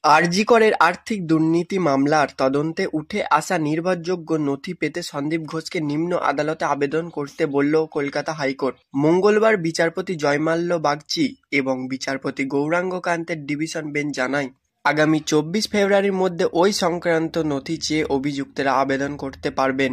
আরজি করের আর্থিক দুর্নীতি মামলার তদন্তে উঠে আসা নির্ভরযোগ্য নথি পেতে সন্দীপ ঘোষকে নিম্ন আদালতে আবেদন করতে বলল কলকাতা হাইকোর্ট। মঙ্গলবার বিচারপতি জয়মাল্য বাগচি এবং বিচারপতি গৌরাঙ্গ কান্তের ডিভিশন বেঞ্চ জানায়, আগামী 24 ফেব্রুয়ারির মধ্যে ওই সংক্রান্ত নথি চেয়ে অভিযুক্তরা আবেদন করতে পারবেন।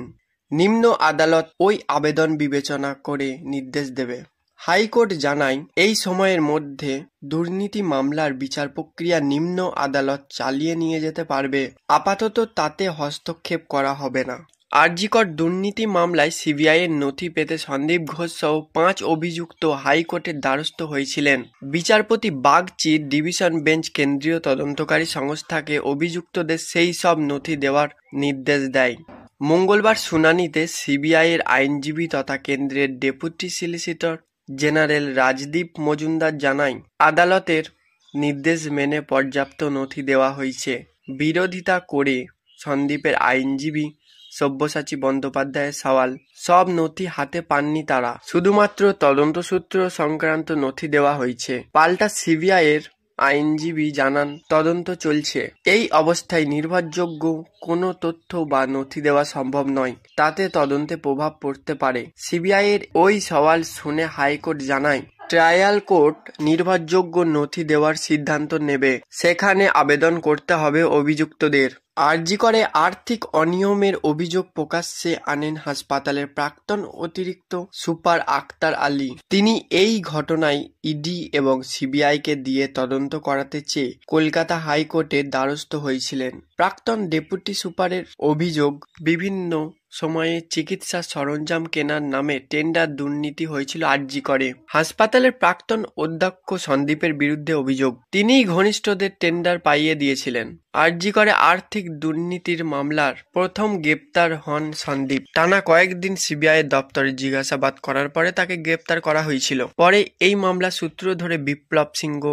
নিম্ন আদালত ওই আবেদন বিবেচনা করে নির্দেশ দেবে। হাইকোর্ট জানায়, এই সময়ের মধ্যে দুর্নীতি মামলার বিচার প্রক্রিয়া নিম্ন আদালত চালিয়ে নিয়ে যেতে পারবে। আপাতত তাতে হস্তক্ষেপ করা হবে না। আরজি কর দুর্নীতি মামলায় সিবিআইয়ের নথি পেতে সন্দীপ ঘোষ সহ 5 অভিযুক্ত হাইকোর্টের দ্বারস্থ হয়েছিলেন। বিচারপতি বাগচির ডিভিশন বেঞ্চ কেন্দ্রীয় তদন্তকারী সংস্থাকে অভিযুক্তদের সেই সব নথি দেওয়ার নির্দেশ দেয়। মঙ্গলবার শুনানিতে সিবিআইয়ের আইনজীবী তথা কেন্দ্রের deputy solicitor general Rajdeep Majumdar জানায়, আদালতের নির্দেশ মেনে পর্যাপ্ত নথি দেওয়া হয়েছে। বিরোধিতা করে সন্দীপের আইনজীবী সব্যসাচী বন্দ্যোপাধ্যায়ের সওয়াল, সব নথি হাতে পাননি তারা, শুধুমাত্র তদন্তসূত্র সংক্রান্ত নথি দেওয়া হয়েছে। পাল্টা সিবিআইয়ের আইনজীবী জানান, তদন্ত চলছে। এই অবস্থায় নির্ভরযোগ্য কোনো তথ্য বা নথি দেওয়া সম্ভব নয়, তাতে তদন্তে প্রভাব পড়তে পারে। সিবিআইয়ের ওই সওয়াল শুনে হাইকোর্ট জানায়, ট্রায়াল কোর্ট নির্ভরযোগ্য নথি দেওয়ার সিদ্ধান্ত নেবে, সেখানে আবেদন করতে হবে অভিযুক্তদের। আরজি করে আর্থিক অনিয়মের অভিযোগ প্রকাশ্যে আনেন হাসপাতালের প্রাক্তন অতিরিক্ত সুপার আক্তার আলী। তিনি এই ঘটনায় ইডি এবং সিবিআইকে দিয়ে তদন্ত করাতে চেয়ে কলকাতা হাইকোর্টের দ্বারস্থ হয়েছিলেন। প্রাক্তন ডেপুটি সুপারের অভিযোগ, বিভিন্ন সময়ে চিকিৎসা সরঞ্জাম কেনার নামে টেন্ডার দুর্নীতি হয়েছিল আরজি করে। হাসপাতালের প্রাক্তন অধ্যক্ষ সন্দীপের বিরুদ্ধে অভিযোগ, তিনিই ঘনিষ্ঠদের টেন্ডার পাইয়ে দিয়েছিলেন। আরজি করে আর্থিক দুর্নীতির মামলার প্রথম গ্রেপ্তার হন সন্দীপ। টানা কয়েকদিন সিবিআইয়ের দপ্তরে জিজ্ঞাসাবাদ করার পরে তাকে গ্রেপ্তার করা হয়েছিল। পরে এই মামলা সূত্র ধরে বিপ্লব সিংহ,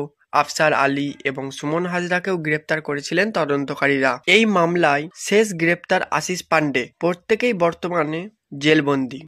আফসার আলী এবং সুমন হাজরাকেও গ্রেপ্তার করেছিলেন তদন্তকারীরা। এই মামলায় শেষ গ্রেপ্তার আশিস পান্ডে, প্রত্যেকেই বর্তমানে জেলবন্দী।